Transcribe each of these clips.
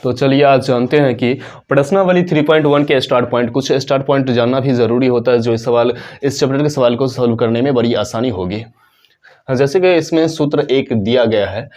तो चलिए आज जानते हैं कि प्रश्नावली 3.1 के स्टार्ट पॉइंट, कुछ स्टार्ट पॉइंट जानना भी ज़रूरी होता है जो इस चैप्टर के सवाल को सॉल्व करने में बड़ी आसानी होगी। जैसे कि इसमें सूत्र एक दिया गया है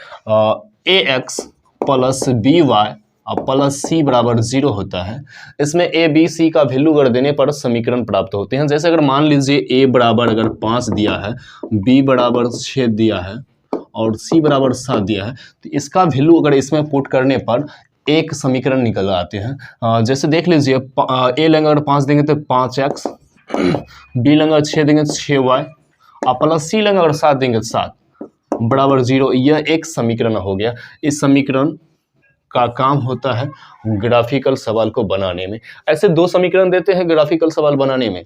ax plus B Y plus C बराबर 0 होता है। इसमें ए बी सी का वैल्यू कर देने पर समीकरण प्राप्त होते हैं। जैसे अगर मान लीजिए ए बराबर अगर 5 दिया है, बी बराबर 6 दिया है और सी बराबर 7 दिया है, तो इसका वैल्यू अगर इसमें पुट करने पर एक समीकरण निकल आते हैं। जैसे देख लीजिए ए लेंगे अगर 5 देंगे तो 5x, बी लेंगे अगर 6 देंगे तो 6y और प्लस सी लेंगे अगर 7 देंगे तो 7 बराबर 0। यह एक समीकरण हो गया। इस समीकरण का काम होता है ग्राफिकल सवाल को बनाने में। ऐसे दो समीकरण देते हैं ग्राफिकल सवाल बनाने में।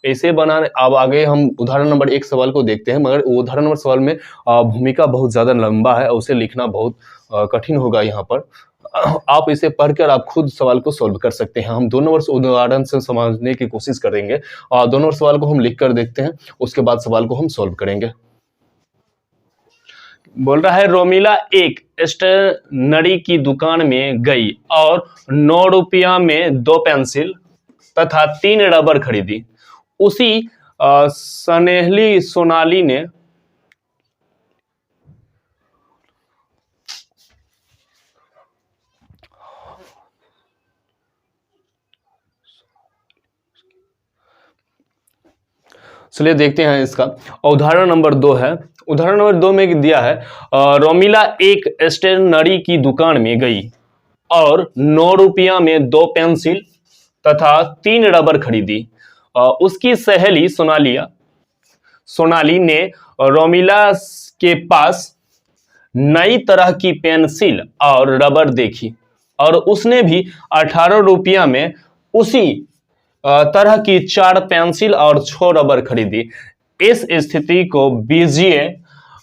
ऐसे बनाने अब आगे हम उदाहरण नंबर 1 सवाल को देखते हैं, मगर उदाहरण नंबर सवाल में भूमिका बहुत ज़्यादा लंबा है, उसे लिखना बहुत कठिन होगा। यहाँ पर आप इसे पढ़कर आप खुद सवाल को सॉल्व कर सकते हैं। हम 2 नंबर उदाहरण से समझने की कोशिश करेंगे और 2 नंबर सवाल को हम लिख कर देखते हैं, उसके बाद सवाल को हम सॉल्व करेंगे। बोल रहा है रोमिला एक स्टेशनरी की दुकान में गई और 9 रुपया में 2 पेंसिल तथा 3 रबर खरीदी। उसी सनेहली सोनाली ने चलिए देखते हैं इसका। उदाहरण नंबर 2 है। उदाहरण नंबर 2 में दिया है रोमिला एक स्टेशनरी की दुकान में गई और 9 रुपया में 2 पेंसिल तथा 3 रबर खरीदी। उसकी सहेली सोनाली ने रोमिला के पास नई तरह की पेंसिल और रबर देखी और उसने भी 18 रुपया में उसी तरह की 4 पेंसिल और 6 रबर खरीदी। इस स्थिति को बीजीय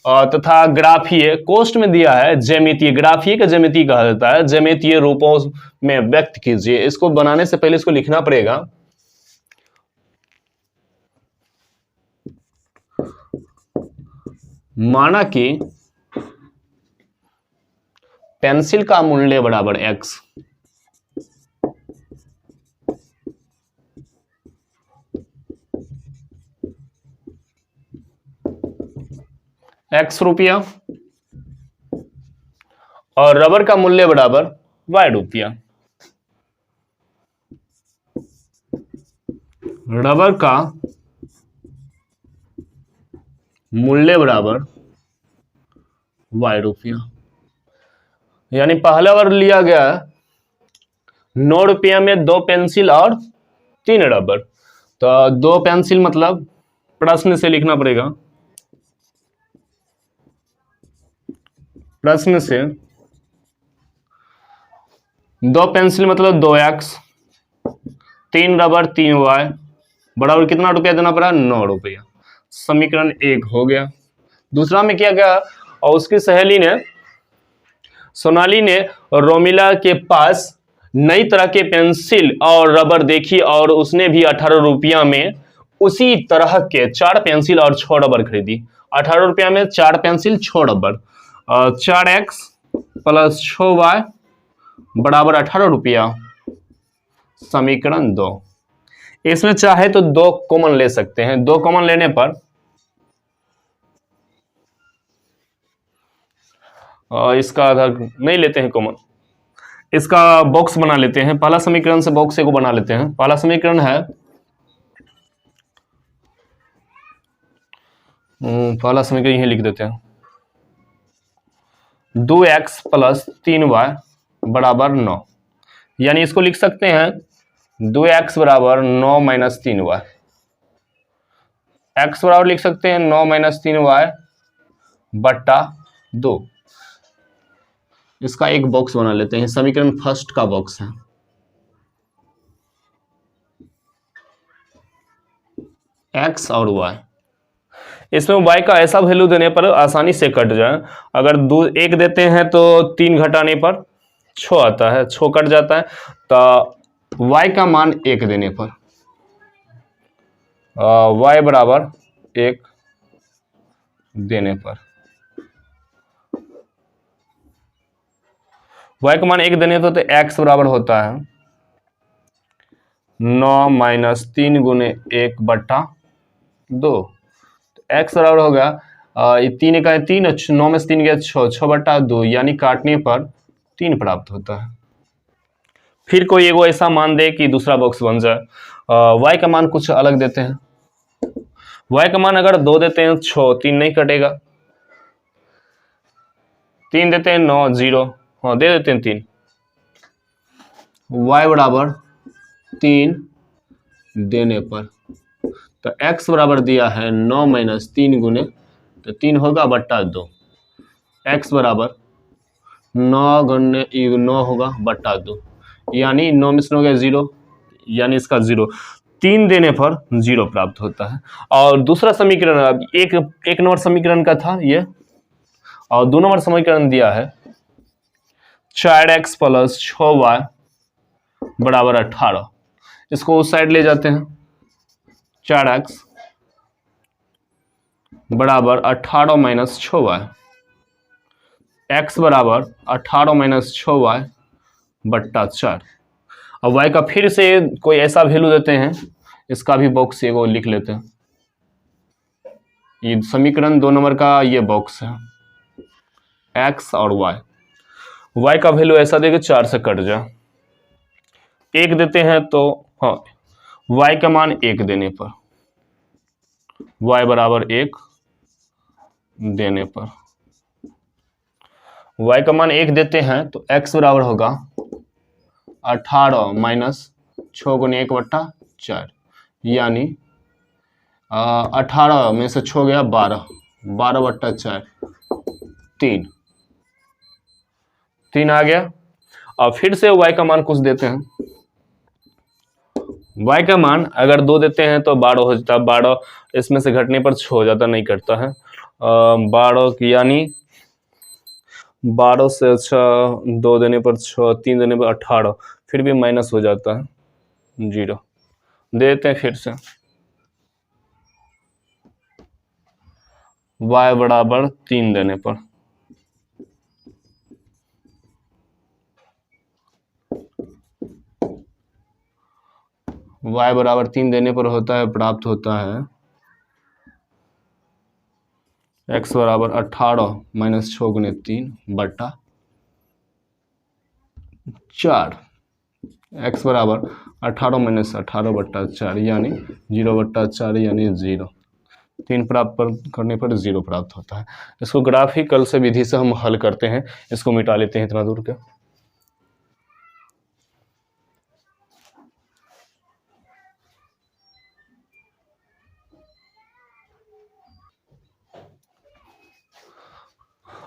तथा ग्राफीय कोष्ठ में दिया है ज्यामितीय, ग्राफीय का ज्यामिति कहा जाता है, ज्यामितीय रूपों में व्यक्त कीजिए। इसको बनाने से पहले इसको लिखना पड़ेगा। माना कि पेंसिल का मूल्य बराबर x, x रुपया और रबर का मूल्य बराबर y रुपया। रबर का मूल्य बराबर y रुपया। यानी पहला बार लिया गया 9 रुपया में 2 पेंसिल और 3 रबर। तो 2 पेंसिल मतलब प्रश्न से लिखना पड़ेगा। प्रश्न से 2 पेंसिल मतलब 2x, 3 रबर 3y बराबर कितना रुपया देना पड़ा? 9 रुपया। समीकरण 1 हो गया। दूसरा में क्या गया? और उसकी सहेली ने सोनाली ने रोमिला के पास नई तरह के पेंसिल और रबर देखी और उसने भी 18 रुपया में उसी तरह के 4 पेंसिल और 6 रबर खरीदी। 18 रुपया में 4 pencil 6 rubber, 4x plus 6y बराबर 18 रुपया। समीकरण 2। इसमें चाहे तो 2 कॉमन ले सकते हैं। 2 कॉमन लेने पर इसका आधार नहीं लेते हैं कॉमन, इसका बॉक्स बना लेते हैं। पहला समीकरण से बॉक्स को बना लेते हैं। पहला समीकरण है पहला समीकरण यही लिख देते हैं 2x प्लस 3y बराबर 9। यानी इसको लिख सकते हैं 2x बराबर 9 माइनस 3y। x बराबर लिख सकते हैं 9 माइनस 3y बट्टा 2। इसका एक बॉक्स बना लेते हैं। समीकरण फर्स्ट का बॉक्स है। x और y, इसमें y का ऐसा वैल्यू देने पर आसानी से कट जाए। अगर 1 देते हैं तो 3 घटाने पर 6 आता है, 6 कट जाता है। तो y का मान 1 देने पर y बराबर 1 देने पर y का मान 1 देने तो x बराबर होता है 9 माइनस 3 गुने 1/2। x बराबर होगा ये 3 का 3, 9 में से 3 गया 6, 6/2, यानी काटने पर 3 प्राप्त होता है। फिर कोई एगो ऐसा मान दे कि दूसरा बॉक्स बन जाए। y का मान कुछ अलग देते हैं। y का मान अगर 2 देते हैं 6, 3 नहीं कटेगा। 3 देते हैं 9, 0, हाँ दे देते हैं 3। y बराबर 3 देने पर तो x बराबर दिया है 9 माइनस 3 गुने, तो 3 होगा बट्टा 2। x बराबर 9 गुने 9 होगा बट्टा 2, यानी 9 में से 9 गया 0, यानी इसका 0। 3 देने पर 0 प्राप्त होता है। और दूसरा समीकरण एक नंबर समीकरण का था ये, और 2 नंबर समीकरण दिया है 4x प्लस 6y बराबर 18। इसको उस साइड ले जाते हैं। 4x बराबर 18 माइनस 6y, x बराबर 18 माइनस 6y बट्टा 4। अब y का फिर से कोई ऐसा वैल्यू देते हैं, इसका भी बॉक्स एगो लिख लेते हैं। ये समीकरण 2 नंबर का ये बॉक्स है, x और y का वैल्यू ऐसा देके 4 से कट जाए। 1 देते हैं तो हाँ, y का मान 1 देने पर, y बराबर 1 देने पर, y का मान 1 देते हैं तो x बराबर होगा 18 माइनस 6 गुने 1/4, यानी 18 में से 6 गया 12, 12/4, 3 आ गया। और फिर से y का मान कुछ देते हैं। y का मान अगर 2 देते हैं तो 12 हो जाता है। 12 इसमें से घटने पर 6 हो जाता, नहीं कटता है। 12 यानी 12 से अच्छा 2 देने पर 6, 3 देने पर 18, फिर भी माइनस हो जाता है 0। देते हैं फिर से y बराबर 3 देने पर, y बराबर 3 देने पर होता है, प्राप्त होता है x बराबर 18 माइनस 6 गुने 3 बट्टा 4। x बराबर 18 माइनस 18/4, यानी 0/4, यानी 0। 3 प्राप्त करने पर 0 प्राप्त होता है। इसको ग्राफिकल से विधि से हम हल करते हैं। इसको मिटा लेते हैं इतना दूर का।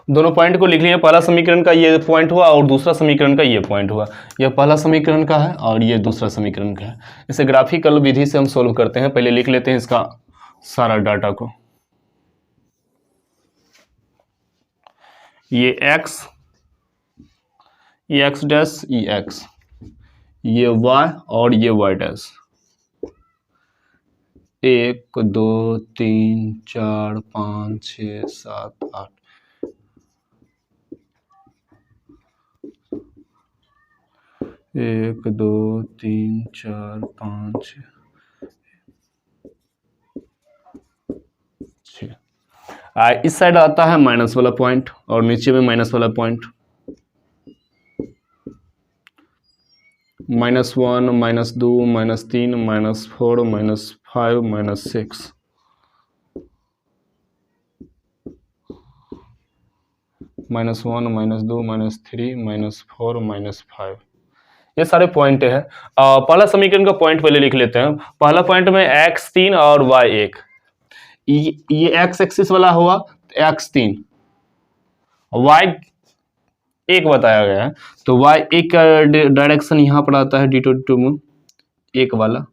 दोनों पॉइंट को लिख लिए। पहला समीकरण का ये पॉइंट हुआ और दूसरा समीकरण का ये पॉइंट हुआ। यह पहला समीकरण का है और ये दूसरा समीकरण का है। इसे ग्राफिकल विधि से हम सोल्व करते हैं। पहले लिख लेते हैं इसका सारा डाटा को। ये x, ये x डैश, ये x, ये y और ये y डैश। 1 2 3 4 5 6 7 8, 1 2 3 4 5 6। इस साइड आता है माइनस वाला पॉइंट और नीचे में माइनस वाला पॉइंट। -1 -2 -3 -4 -5 -6। -1 -2 -3 -4 -5, ये सारे पॉइंट है। पहला समीकरण का पॉइंट पहले लिख लेते हैं। पहला पॉइंट में x3 और y1। ये x एक्सिस वाला हुआ x3, y1 बताया गया है, तो y1 का डायरेक्शन यहाँ पर आता है d2 में 1 वाला,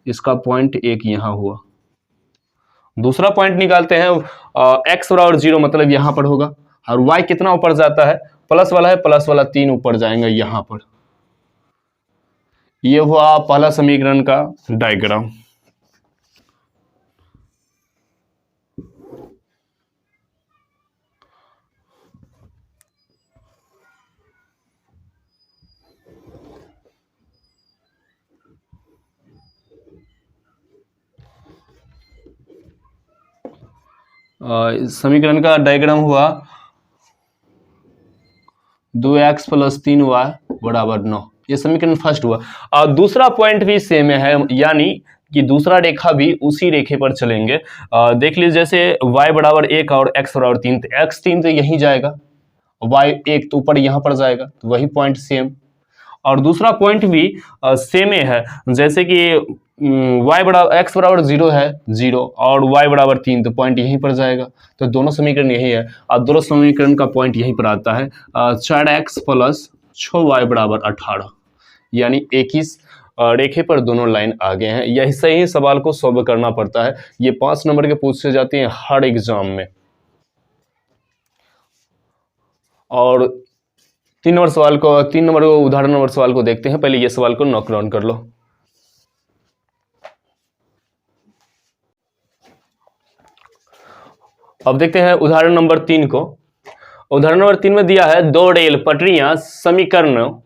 इसका पॉइंट 1 यहाँ हुआ। दूसरा पॉइंट निकालते हैं x बराबर 0, मतलब यहाँ पर होगा। और y कितना ऊपर जाता है, प्लस वाला है, प्लस वाला 3 ऊपर जाएंगे यहाँ पर। ये हुआ पहला समीकरण का डायग्राम। इस समीकरण का डायग्राम हुआ 2x + 3y बराबर 9। ये समीकरण फर्स्ट हुआ। और दूसरा पॉइंट भी सेम है, यानी कि दूसरा रेखा भी उसी रेखे पर चलेंगे। देख लीजिए, जैसे y बराबर 1 और x बराबर 3, तो x 3 तो यहीं जाएगा, y 1 तो ऊपर यहाँ पर जाएगा, तो वही पॉइंट सेम। और दूसरा पॉइंट भी सेम है, जैसे कि x बराबर 0 है 0 और y बराबर 3, तो पॉइंट यहीं पर जाएगा। तो दोनों समीकरण यही है और दोनों समीकरण का पॉइंट यहीं पर आता है। 4x + 6y बराबर 18, यानी एक ही रेखे पर दोनों लाइन आ गए हैं। यही सही सवाल को सॉल्व करना पड़ता है। ये 5 नंबर के पूछे जाते हैं हर एग्जाम में। और 3 नंबर को उदाहरण नंबर सवाल को देखते हैं। पहले ये सवाल को नोट डाउन कर लो। अब देखते हैं उदाहरण नंबर 3 को। उदाहरण नंबर 3 में दिया है 2 रेल पटरियां समीकरण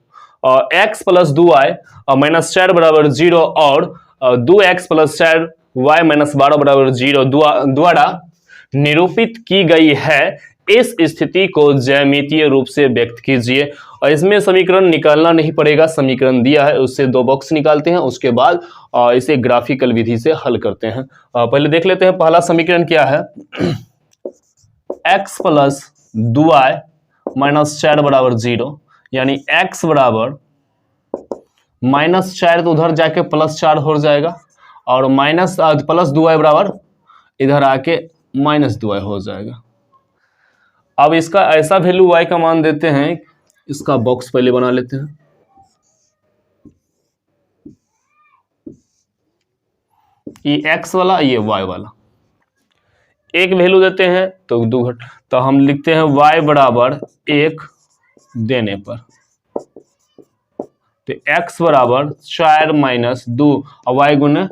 x + 2y - 4 बराबर 0 और 2x + 4y - 12 बराबर 0 द्वारा निरूपित की गई है। इस स्थिति को ज्यामितीय रूप से व्यक्त कीजिए। और इसमें समीकरण निकालना नहीं पड़ेगा, समीकरण दिया है उससे 2 बॉक्स निकालते हैं, उसके बाद इसे ग्राफिकल विधि से हल करते हैं। पहले देख लेते हैं पहला समीकरण क्या है। x + 2y - 4 बराबर 0, यानी x बराबर -4 तो उधर जाके +4 हो जाएगा और + 2y बराबर इधर आके -2y हो जाएगा। अब इसका ऐसा वैल्यू y का मान देते हैं, इसका बॉक्स पहले बना लेते हैं। ये x वाला, ये y वाला, एक वैल्यू देते हैं तो 2 घट, तो हम लिखते हैं y बराबर 1 देने पर, तो x बराबर 4 - 2 और y गुने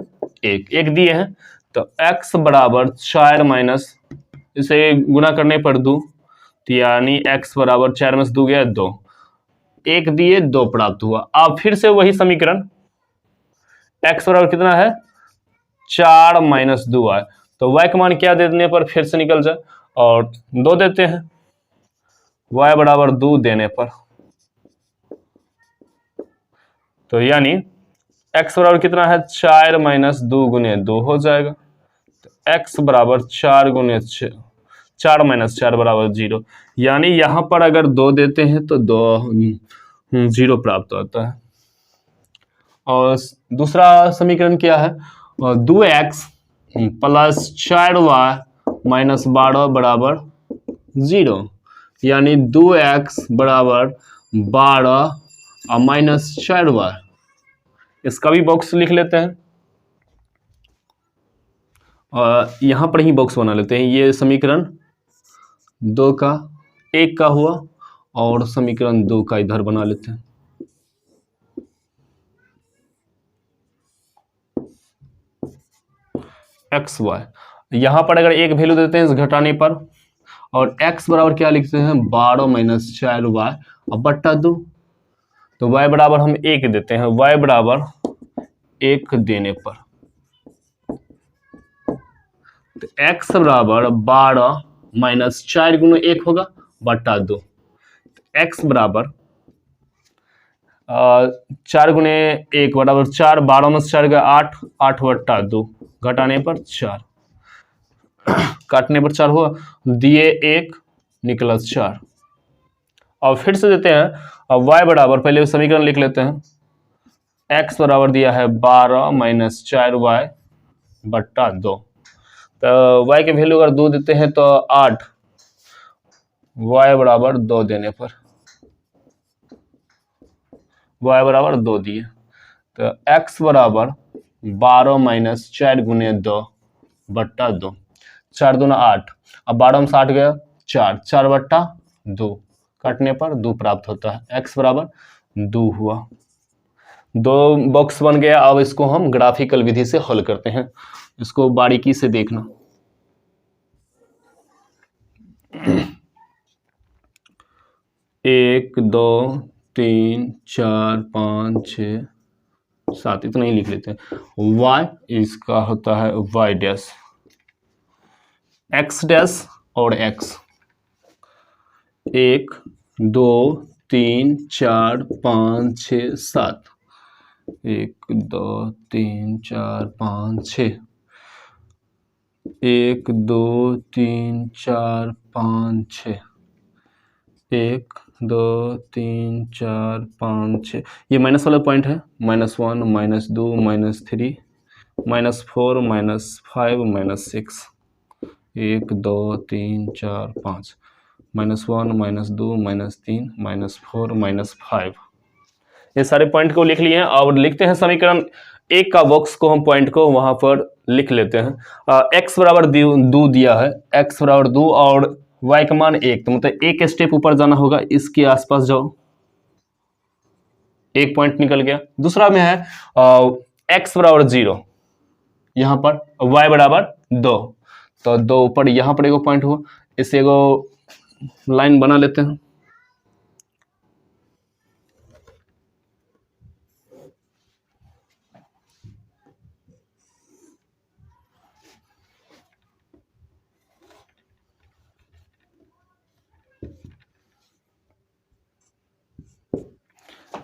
1 दिए हैं, तो x बराबर 4 माइनस, इसे गुना करने पर 2, तो यानी x बराबर 4 में से 2 गया 2, 1 दिए 2 प्राप्त हुआ। अब फिर से वही समीकरण, x बराबर कितना है 4 - 2y, तो y का मान क्या देने पर फिर से निकल जाए, और 2 देते हैं, y बराबर 2 देने पर, तो यानी x बराबर कितना है 4 - 2 गुने 2 हो जाएगा, तो x बराबर 4 गुने 4 - 4 बराबर 0, यानी यहां पर अगर 2 देते हैं तो 0 प्राप्त होता है। और दूसरा समीकरण क्या है, 2x + 4y - 12 बराबर 0, यानी 2x बराबर 12 और -4y, इसका भी बॉक्स लिख लेते हैं और यहां पर ही बॉक्स बना लेते हैं। ये समीकरण 2 का 1 का हुआ और समीकरण 2 का इधर बना लेते हैं। एक्स वाई, यहां पर अगर एक वैल्यू देते हैं इस घटाने पर, और x बराबर क्या लिखते हैं 12 - 4y और बट्टा 2, तो y बराबर हम 1 देते हैं, y बराबर 1 देने पर, तो x बराबर 12 - 4 गुना 1 होगा बट्टा 2, x बराबर 4 गुने 1 बराबर 4, 12 में से 4 का 8, 8 बट्टा 2, घटाने पर 4, काटने पर 4 हुआ, दिए 1 निकला 4। और फिर से देते हैं, अब y बराबर, पहले समीकरण लिख लेते हैं, x बराबर दिया है 12 - 4y बट्टा 2, तो y के वैल्यू अगर 2 देते हैं तो 8, y बराबर 2 देने पर, y बराबर 2 दिए, तो x बराबर 12 - 4 गुने 2 बट्टा 2, 4 दूना 8, अब 12 में से 8 गया 4, 4 बट्टा 2, काटने पर 2 प्राप्त होता है, x बराबर 2 हुआ। 2 बॉक्स बन गया। अब इसको हम ग्राफिकल विधि से हल करते हैं, इसको बारीकी से देखना। एक, 2, 3, 4, 5, 6, 7, इतना ही लिख लेते हैं। y इसका होता है y डैश, एक्स डैश और एक्स, 1 2 3 4 5 6 7, 1 2 3 4 5 6, 1 2 3 4 5 6, 1 2 3 4 5 6, ये माइनस वाला पॉइंट है, -1 -2 -3 -4 -5 -6, 1 2 3 4 5, -1 -2 -3 -4 -5, ये सारे पॉइंट को लिख लिए हैं। और लिखते हैं समीकरण एक का बॉक्स को, हम पॉइंट को वहां पर लिख लेते हैं। x बराबर 2 दिया है, x बराबर 2 और y का मान 1, तो मतलब एक स्टेप ऊपर जाना होगा, इसके आसपास जाओ, एक पॉइंट निकल गया। दूसरा में है x बराबर 0, यहां पर y बराबर 2, तो 2 ऊपर, यहां पर एगो पॉइंट हुआ, इसे एगो लाइन बना लेते हैं।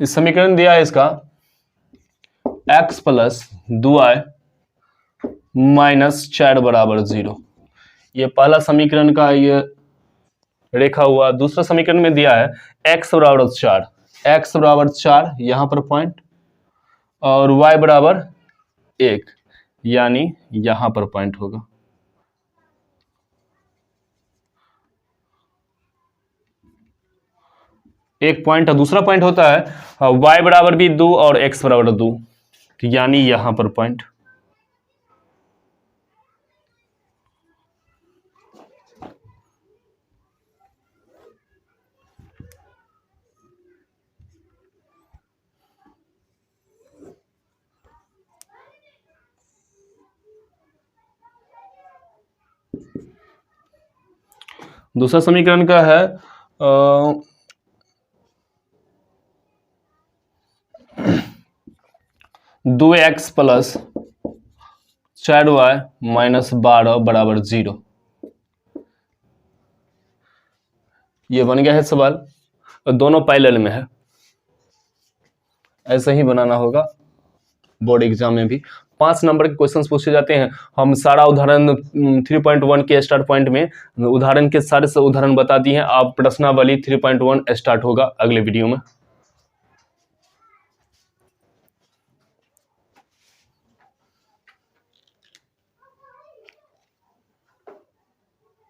इस समीकरण दिया है इसका x प्लस 2y माइनस 4 बराबर 0, ये पहला समीकरण का ये रेखा हुआ। दूसरा समीकरण में दिया है x बराबर 4, x बराबर 4 यहां पर पॉइंट, और y बराबर 1, यानी यहां पर पॉइंट होगा। एक पॉइंट, दूसरा पॉइंट होता है y बराबर भी 2 और x बराबर 2, यानी यहां पर पॉइंट। दूसरा समीकरण का है 2x प्लस 4y माइनस 12 बराबर 0, ये बन गया है सवाल, दोनों पैरेलल में है। ऐसा ही बनाना होगा बोर्ड एग्जाम में भी। 5 नंबर के क्वेश्चंस पूछे जाते हैं। हम सारा उदाहरण 3.1 के स्टार्ट पॉइंट में उदाहरण के सारे उदाहरण बता दिए हैं। आप प्रश्नावली 3.1 स्टार्ट होगा अगले वीडियो में।